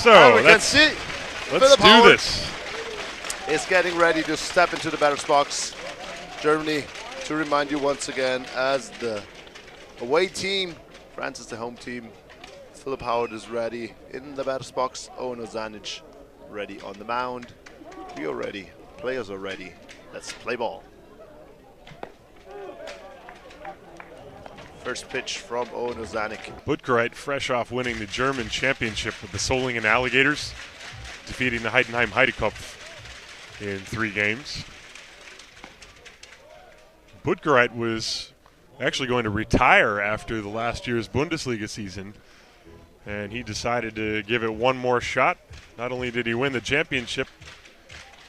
So we can see let's do this. Is getting ready to step into the batter's box. Germany, to remind you once again, as the away team, France is the home team. Philip Howard is ready in the batter's box. Owen Ozanic ready on the mound. We are ready. Players are ready. Let's play ball. First pitch from Owen Ozanic. Buttgereit fresh off winning the German championship with the Solingen Alligators, defeating the Heidenheim Heidekopf in 3 games. Buttgereit was actually going to retire after the last year's Bundesliga season, and he decided to give it one more shot. Not only did he win the championship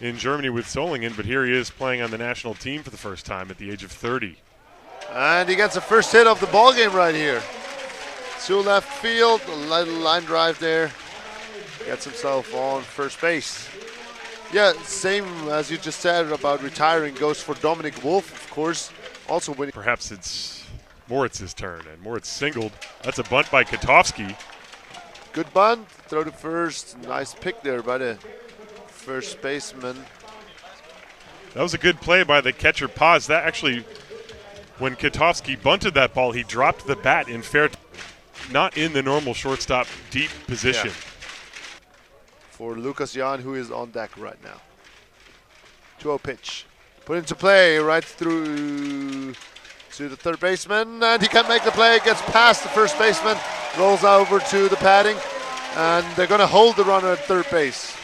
in Germany with Solingen, but here he is playing on the national team for the first time at the age of 30. And he gets the first hit of the ball game right here. To left field, a little line drive there. Gets himself on first base. Yeah, same as you just said about retiring goes for Dominic Wolf, of course, also winning. Perhaps it's Moritz's turn, and Moritz singled. That's a bunt by Katowski. Good bunt, throw to first. Nice pick there by the first baseman. That was a good play by the catcher Paz. That actually, when Katowski bunted that ball, he dropped the bat in fair, not in the normal shortstop deep position. Yeah. For Lucas Jan, who is on deck right now. 2-0 pitch. Put into play right through to the third baseman, and he can't make the play. Gets past the first baseman, rolls over to the padding, and they're going to hold the runner at third base.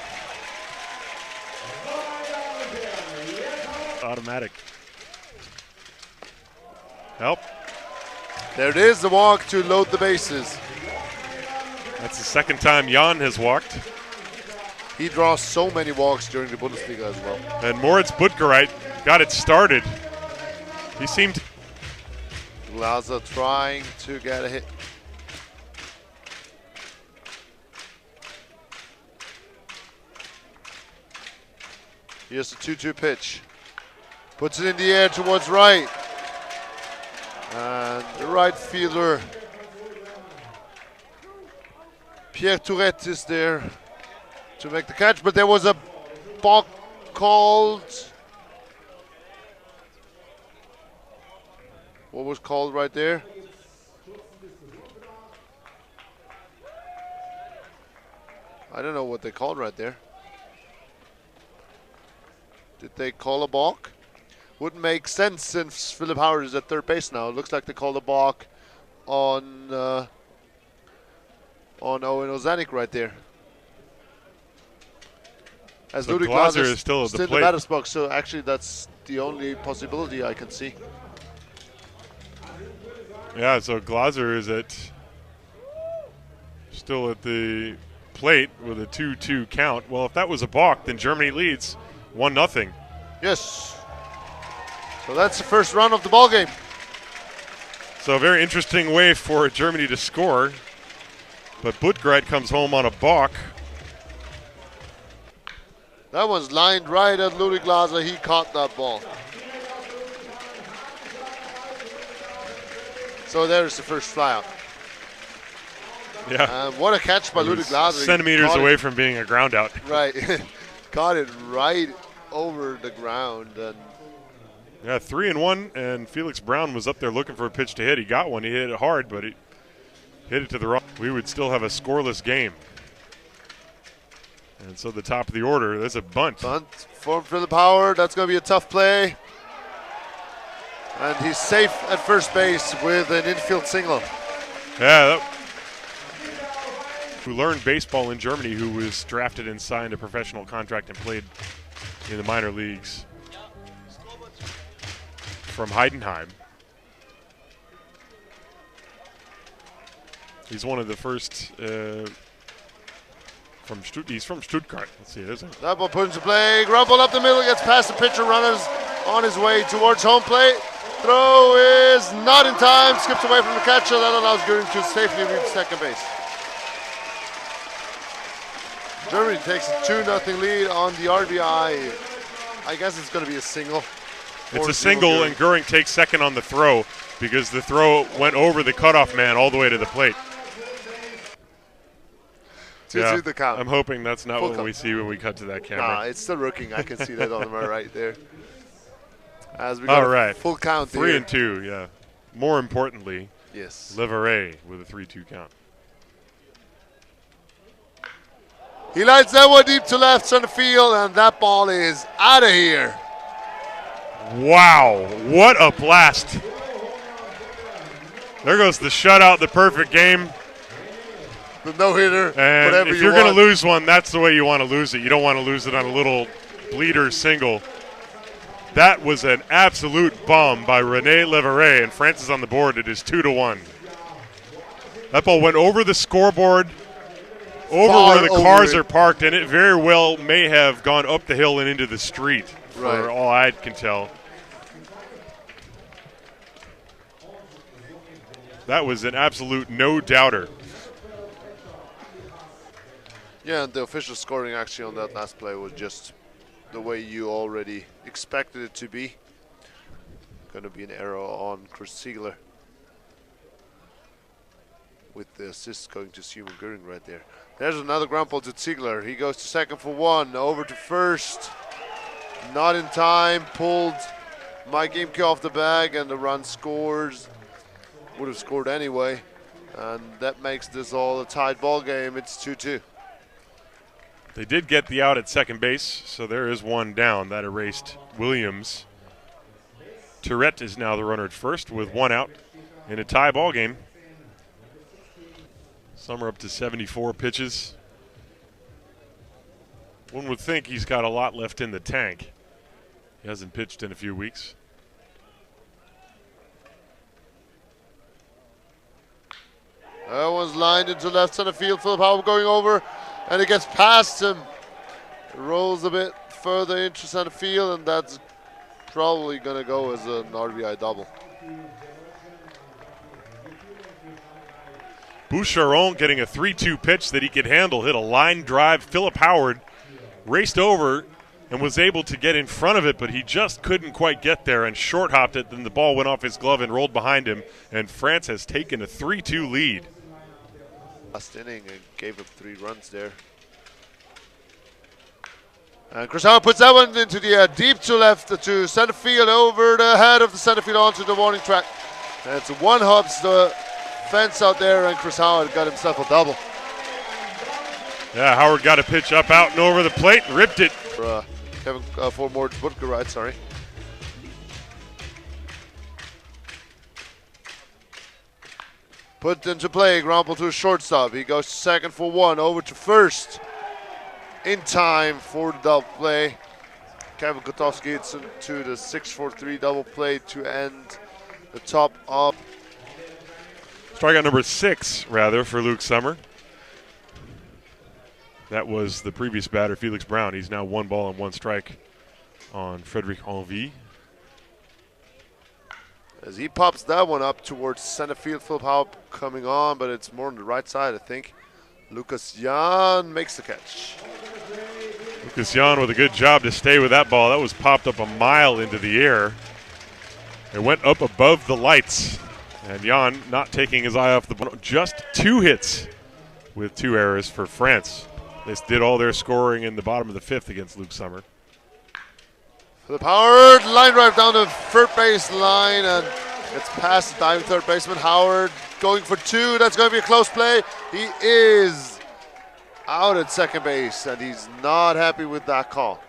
Automatic. Help. There it is, the walk to load the bases. That's the second time Jan has walked. He draws so many walks during the Bundesliga as well. And Moritz Buttgereit got it started. He seemed... Glaser trying to get a hit. Here's the 2-2 pitch. Puts it in the air towards right. And the right fielder, Pierre Tourette, is there to make the catch, but there was a balk called. What was called right there? I don't know what they called right there. Did they call a balk? Wouldn't make sense since Philip Howard is at third base now. It looks like they called a balk on Owen Ozanic right there. As So Ludwig Glaser Glaser is still at the in plate. the batter's box, so actually that's the only possibility I can see. Yeah, so Glaser is still at the plate with a 2-2 count. Well, if that was a balk, then Germany leads 1-0. Yes. So that's the first run of the ball game. So a very interesting way for Germany to score. But Buttgereit comes home on a balk. That one's lined right at Ludwig Glaser. He caught that ball. So there's the first flyout. Yeah. What a catch by Ludwig Glaser. Centimeters away from being a ground out. Right. Caught it right over the ground. And yeah, 3-1, and Felix Braun was up there looking for a pitch to hit. He got one. He hit it hard, but he hit it to the wrong. We would still have a scoreless game. And so the top of the order, there's a bunt. Bunt for Philip Howard. That's going to be a tough play. And he's safe at first base with an infield single. Yeah, who learned baseball in Germany, who was drafted and signed a professional contract and played in the minor leagues from Heidenheim. He's one of the first he's from Stuttgart. Let's see, there's a that ball put into play. Ground ball up the middle, gets past the pitcher. Runners on his way towards home plate. Throw is not in time. Skips away from the catcher. That allows Göring to safely reach second base. Germany takes a 2-0 lead on the RBI. I guess it's going to be a single. It's a single, and Göring takes second on the throw because the throw went over the cutoff man all the way to the plate. to the count. I'm hoping that's not Full what count. we see when we cut to that camera. Nah, it's still rooking. I can see that on my right there. As we got All right. full count 3 here. and 2, yeah. More importantly, Yes. Leverret with a 3-2 count. He lights that one deep to left center field, and that ball is out of here. Wow, what a blast. There goes the shutout, the perfect game. The no-hitter, And whatever if you you're going to want. lose one, that's the way you want to lose it. You don't want to lose it on a little bleeder single. That was an absolute bomb by René Leverret, and France is on the board. It is 2-1. That ball went over the scoreboard, over Far where the over cars it. are parked, and it very well may have gone up the hill and into the street, for Right. all I can tell. That was an absolute no-doubter. Yeah, and the official scoring actually on that last play was just the way you already expected it to be. Going to be an error on Chris Ziegler, with the assist going to Simon Göring right there. There's another ground ball to Ziegler. He goes to second for one, over to first. Not in time, pulled Mike Imke off the bag, and the run scores. Would have scored anyway, and that makes this all a tied ball game. It's 2-2. They did get the out at second base, so there is one down. That erased Williams. Tourette is now the runner at first with one out in a tie ball game. Summer up to 74 pitches. One would think he's got a lot left in the tank. He hasn't pitched in a few weeks. That one's lined into left center field. Philip Howard going over, and it gets past him. It rolls a bit further into center field, and that's probably going to go as an RBI double. Boucheron getting a 3-2 pitch that he could handle, hit a line drive. Philip Howard raced over and was able to get in front of it, but he just couldn't quite get there and short hopped it. Then the ball went off his glove and rolled behind him, and France has taken a 3-2 lead. Last inning and gave up 3 runs there. And Chris Howard puts that one into the deep to left to center field, over the head of the center field onto the warning track. And it's one hops the fence out there, and Chris Howard got himself a double. Yeah, Howard got a pitch up, out, and over the plate, and ripped it. For more Butker, right? Sorry. Put into play, ground ball to a shortstop. He goes to second for one, over to first. In time for the double play. Kevin Kotowski hits into the 6-4-3 double play to end the top of. Strikeout number 6, rather, for Luke Summer. That was the previous batter, Felix Brown. He's now 1 ball and 1 strike on Frederic Envie. As he pops that one up towards center field, Philip Howard coming on, but it's more on the right side, I think. Lucas Jan makes the catch. Lucas Jan with a good job to stay with that ball. That was popped up a mile into the air. It went up above the lights. And Jan not taking his eye off the ball. Just 2 hits with 2 errors for France. This did all their scoring in the bottom of the 5th against Luke Summer. Philip Howard, line drive down the third base line, and it's past the diving third baseman. Howard going for 2. That's going to be a close play. He is out at second base, and he's not happy with that call.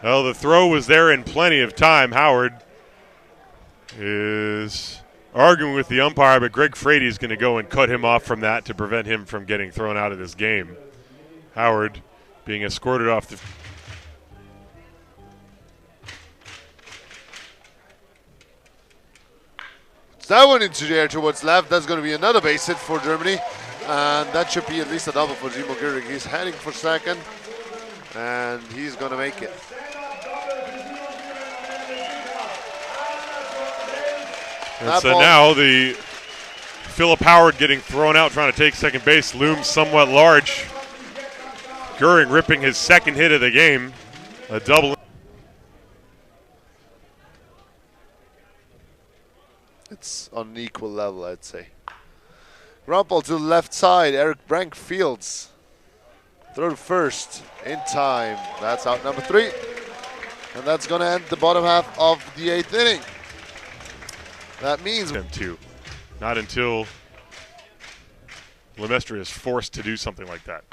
Well, the throw was there in plenty of time. Howard is arguing with the umpire, but Greg Frady is going to go and cut him off from that to prevent him from getting thrown out of this game. Howard being escorted off the. That one into the air towards left. That's going to be another base hit for Germany. And that should be at least a double for Simon Göring. He's heading for second, and he's going to make it. And so now the Philip Howard getting thrown out trying to take second base looms somewhat large. Göring ripping his second hit of the game, a double. It's on an equal level, I'd say. Ground ball to the left side. Eric Brank fields. throw to first in time. That's out number 3. And that's going to end the bottom half of the 8th inning. That means them too. Not until Lemestre is forced to do something like that.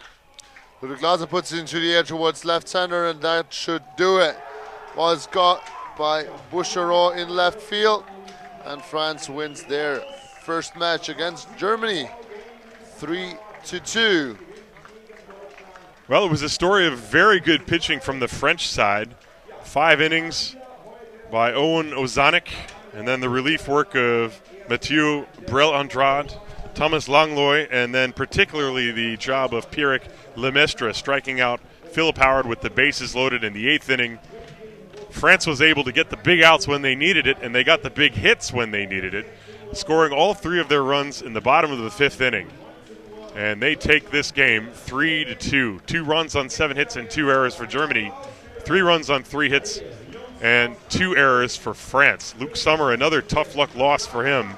Ludwig Glaser puts it into the air towards left center, and that should do it. Was got by Boucheron in left field, and France wins their first match against Germany 3-2. Well, it was a story of very good pitching from the French side. 5 innings by Owen Ozanek, and then the relief work of Mathieu Brel-Andrade, Thomas Langlois, and then particularly the job of Pierrick Lemestre striking out Philip Howard with the bases loaded in the 8th inning. France was able to get the big outs when they needed it, and they got the big hits when they needed it, scoring all 3 of their runs in the bottom of the 5th inning. And they take this game 3-2. 2 runs on 7 hits and 2 errors for Germany. 3 runs on 3 hits and 2 errors for France. Luc Sommer, another tough luck loss for him.